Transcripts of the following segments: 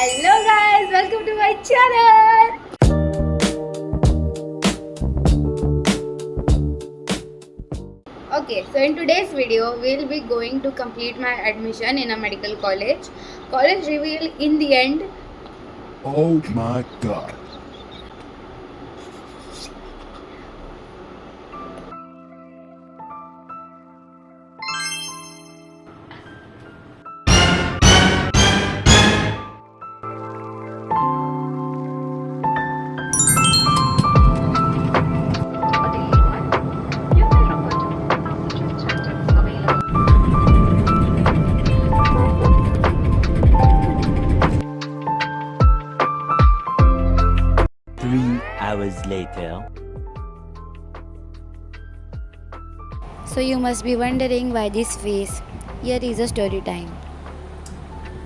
Hello guys, welcome to my channel. Okay, so in today's video, we'll be going to complete my admission in a medical college. College reveal in the end. Oh my god. Hours later. So you must be wondering why this face. Here is a story time.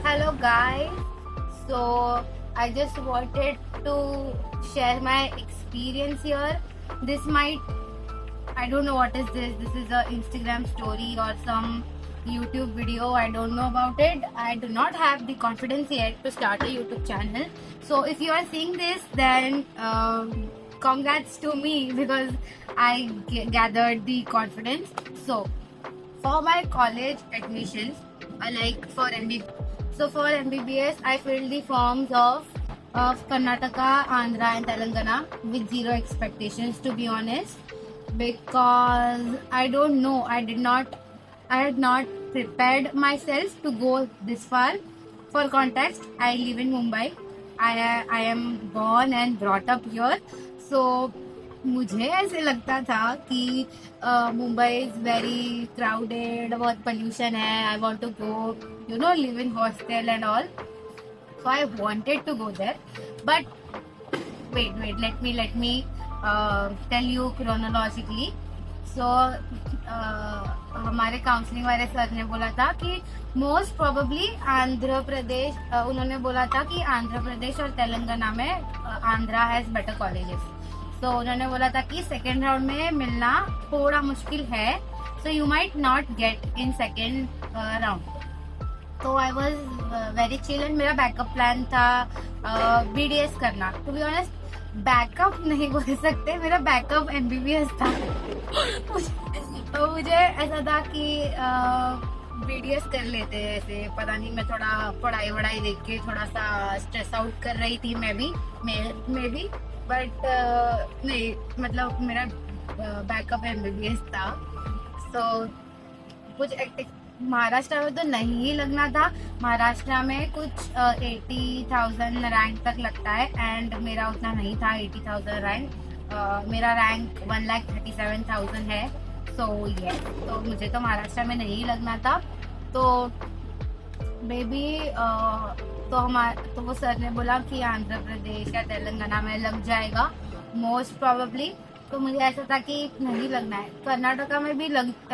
Hello guys, so I just wanted to share my experience here. This might, I don't know what is this. This is a Instagram story or some YouTube video. I don't know about it. I do not have the confidence yet to start a YouTube channel. So if you are seeing this, then congrats to me because I gathered the confidence. So for my college admissions, like for MBBS. So for MBBS, I filled the forms of Karnataka, Andhra and Telangana with zero expectations, to be honest, because I don't know. I had not prepared myself to go this far. For context, I live in Mumbai. I am born and brought up here. So मुझे ऐसे लगता था कि Mumbai is very crowded, बहुत pollution है. I want to go live in hostel and all. So I wanted to go there, but wait let me tell you chronologically. So हमारे counselling वाले sir ने बोला था कि मोस्ट प्रोबेबली आंध्र प्रदेश, उन्होंने बोला था कि आंध्र प्रदेश और तेलंगाना में आंध्रा हैज बेटर कॉलेजेस. तो उन्होंने बोला था कि सेकेंड राउंड में मिलना थोड़ा मुश्किल है, so you might not get in second round. तो I was very chill and मेरा बैकअप प्लान था BDS करना. टू बी ऑनेस्ट, बैकअप नहीं बोल सकते, मेरा बैकअप MBBS था. तो मुझे ऐसा था कि BDS कर लेते हैं. ऐसे पता नहीं, मैं थोड़ा पढ़ाई देख के थोड़ा सा स्ट्रेस आउट कर रही थी मैं भी, बट नहीं, मतलब मेरा बैकअप MBBS था. सो कुछ महाराष्ट्र में तो नहीं ही लगना था. महाराष्ट्र में कुछ 80,000 रैंक तक लगता है एंड मेरा उतना नहीं था 80,000 रैंक. मेरा रैंक 1,37,000 है. सो ये तो मुझे तो महाराष्ट्र में नहीं लगना था. तो बेबी तो वो सर ने बोला कि आंध्र प्रदेश या तेलंगाना में लग जाएगा मोस्ट प्रोबेबली. तो मुझे ऐसा था कि नहीं लगना है. कर्नाटका में भी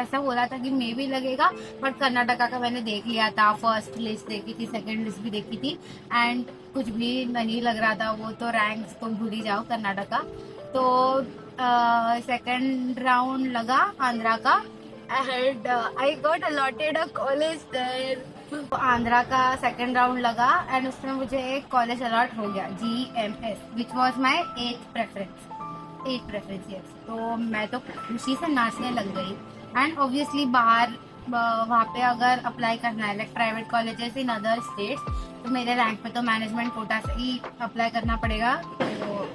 ऐसा हो रहा था कि मे भी लगेगा, बट कर्नाटका का मैंने देख लिया था. फर्स्ट लिस्ट देखी थी, सेकंड लिस्ट भी देखी थी एंड कुछ भी नहीं लग रहा था. वो तो रैंक्स तो भूल ही जाओ कर्नाटका. तो सेकंड राउंड लगा आंध्रा का and I got allotted a college there. Andhra का सेकंड राउंड लगा एंड उसमें मुझे एक कॉलेज अलॉट हो गया, GMS, which was my 8th preference. Yes. तो मैं तो खुशी से नाचने लग गई. एंड ऑब्वियसली बाहर वहाँ पे अगर अप्लाई करना है like private colleges in other states, तो मेरे रैंक पे तो मैनेजमेंट कोटा से ही अप्लाई करना पड़ेगा. तो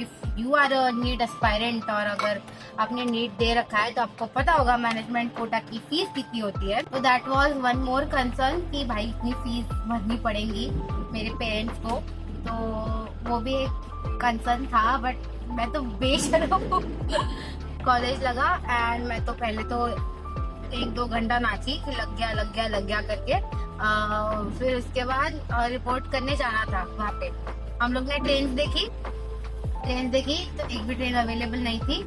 if you are a NEET aspirant और अगर आपने नीट दे रखा है तो आपको पता होगा मैनेजमेंट कोटा की फीस कितनी होती है. तो that was one more concern कि भाई इतनी फीस भरनी पड़ेगी मेरे पेरेंट्स को. तो वो भी एक कंसर्न था, बट मैं तो बेशरम हूँ. कॉलेज लगा एंड मैं तो पहले तो 1-2 घंटा नाची कि लग गया करके. फिर उसके बाद रिपोर्ट करने जाना था. वहाँ पे हम लोग ने ट्रेन देखी तो एक भी ट्रेन अवेलेबल नहीं थी.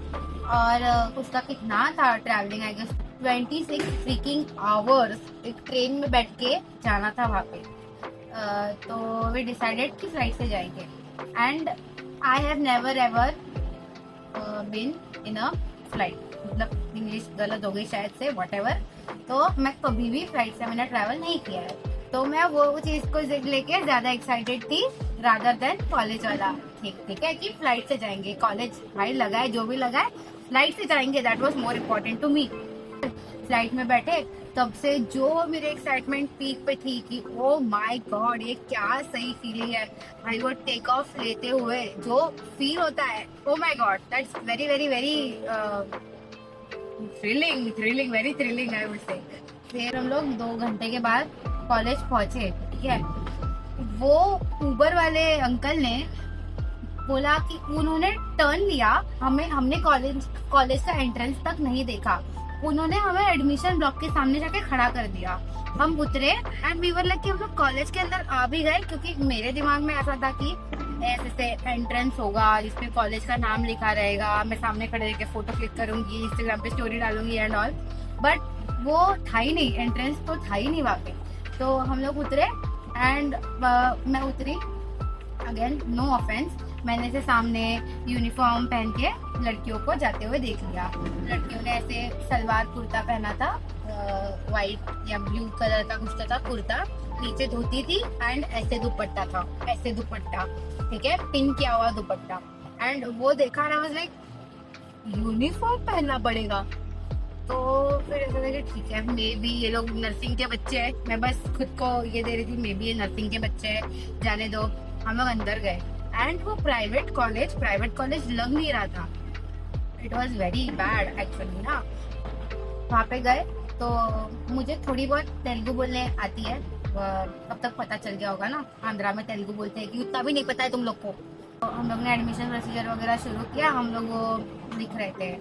और उसका कितना था travelling, I guess 26 freaking hours एक ट्रेन में बैठ के जाना था वहाँ पे. तो वी डिसाइडेड कि फ्लाइट से जाएंगे and I have never ever been in a flight. मतलब इंग्लिश गलत हो गई शायद से, वॉट एवर. तो मैं कभी भी फ्लाइट से मैंने ट्रैवल नहीं किया है. तो मैं वो चीज को लेके ज्यादा एक्साइटेड थी रादर देन कॉलेज वाला। ठीक है कि फ्लाइट से जाएंगे, कॉलेज भाई लगा है जो भी लगा है, फ्लाइट से जाएंगे, that was more important to me. Flight में बैठे तब से जो मेरे एक्साइटमेंट पीक पे थी कि ओ माय गॉड ये क्या सही फीलिंग है भाई, वो टेक ऑफ लेते हुए जो फील होता है, oh my God that's very very very thrilling very thrilling I would say. फिर हम लोग 2 घंटे के बाद कॉलेज पहुंचे, ठीक है। वो उबर वाले अंकल ने बोला कि उन्होंने टर्न लिया, हमने कॉलेज का एंट्रेंस तक नहीं देखा, उन्होंने हमें एडमिशन ब्लॉक के सामने जाके खड़ा कर दिया। हम उतरे एंड वी वर लाइक कि हम लोग कॉलेज के अंदर आ भी गए, क्योंकि मेरे दिमाग में ऐसा था कि ऐसे एंट्रेंस होगा जिसमें कॉलेज का नाम लिखा रहेगा, मैं सामने खड़े होकर फोटो क्लिक करूंगी, इंस्टाग्राम पे स्टोरी डालूंगी एंड ऑल, बट वो था ही नहीं, एंट्रेंस तो था ही नहीं वहाँ पे। तो हम लोग उतरे एंड मैं उतरी, अगेन नो ऑफेंस, मैंने से सामने यूनिफॉर्म पहन के लड़कियों को जाते हुए देख लिया। लड़कियों ने ऐसे सलवार कुर्ता पहना था, वाइट या ब्लू कलर का कुछ था कुर्ता, नीचे धोती थी एंड ऐसे दुपट्टा था, ऐसे दुपट्टा, ठीक है, पिन किया हुआ दुपट्टा। एंड वो देखा ना, वाज लाइक यूनिफॉर्म पहनना पड़ेगा। तो फिर ऐसा लगा ठीक है, मे बी ये लोग नर्सिंग के बच्चे हैं, मैं बस खुद को ये दे रही थी मे बी ये नर्सिंग के बच्चे हैं, जाने दो। हम लोग अंदर गए एंड वो प्राइवेट कॉलेज लग नहीं रहा था, it was very bad actually ना। वहाँ पे गए तो मुझे थोड़ी बहुत तेलुगु बोलने आती है, अब तक पता चल गया होगा ना, आंध्रा में तेलुगु बोलते हैं कि उतना भी नहीं पता है तुम लोग को। तो हम लोग ने एडमिशन प्रोसीजर वगैरह शुरू किया, हम लोग वो लिख रहे थे,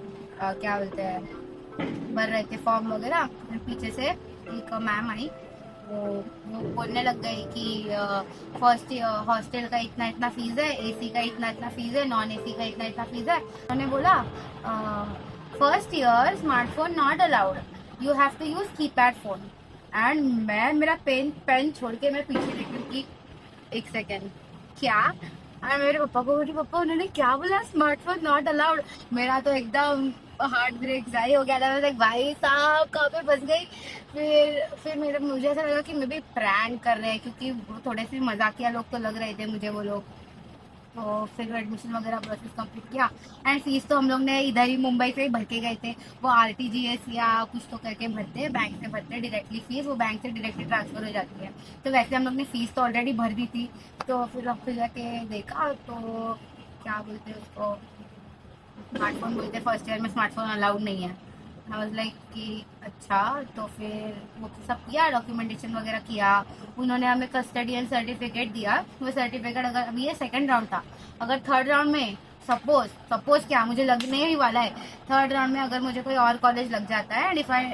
क्या बोलते हैं, भर रहे थे फॉर्म वगैरह। पीछे से एक मैम आई, वो बोलने लग गई कि फर्स्ट हॉस्टल का इतना फीस है, एसी का इतना फीस है, नॉन एसी का इतना फीस है। उन्होंने बोला first year smartphone not allowed, you have to use keypad phone. And मैं मेरा पेन छोड़ के मैं पीछे देख रही कि एक सेकेंड क्या, और मेरे पापा को बोली पापा उन्होंने क्या बोला स्मार्टफोन नॉट अलाउड। मेरा तो एकदम हार्ट ब्रेक जारी हो गया था, मैं लाइक भाई साहब कहाँ पे फंस गई। फिर मुझे ऐसा लगा कि मैं भी प्रैंक कर रहे हैं, क्योंकि वो थोड़े से मजाकिया लोग तो लग रहे थे मुझे वो लोग। तो फिर एडमिशन वगैरह प्रोसेस कंप्लीट किया एंड फीस तो हम लोग ने इधर ही मुंबई से ही भर के गए थे। वो RTGS या कुछ तो करके भरते हैं, बैंक से भरते हैं डायरेक्टली फीस, वो बैंक से डायरेक्टली ट्रांसफर हो जाती है। तो वैसे हम लोग ने फीस तो ऑलरेडी भर दी थी। तो फिर जाके देखा तो क्या बोलते हैं उसको, स्मार्टफोन बोलते, फर्स्ट ईयर में स्मार्टफोन अलाउड नहीं है। आई वाज लाइक कि अच्छा। तो फिर वो सब किया, डॉक्यूमेंटेशन वगैरह किया, उन्होंने हमें कस्टडियन सर्टिफिकेट दिया। वो सर्टिफिकेट अगर अभी ये सेकंड राउंड था, अगर थर्ड राउंड में सपोज क्या मुझे लगने ही वाला है, थर्ड राउंड में अगर मुझे कोई और कॉलेज लग जाता है एंड इफ आई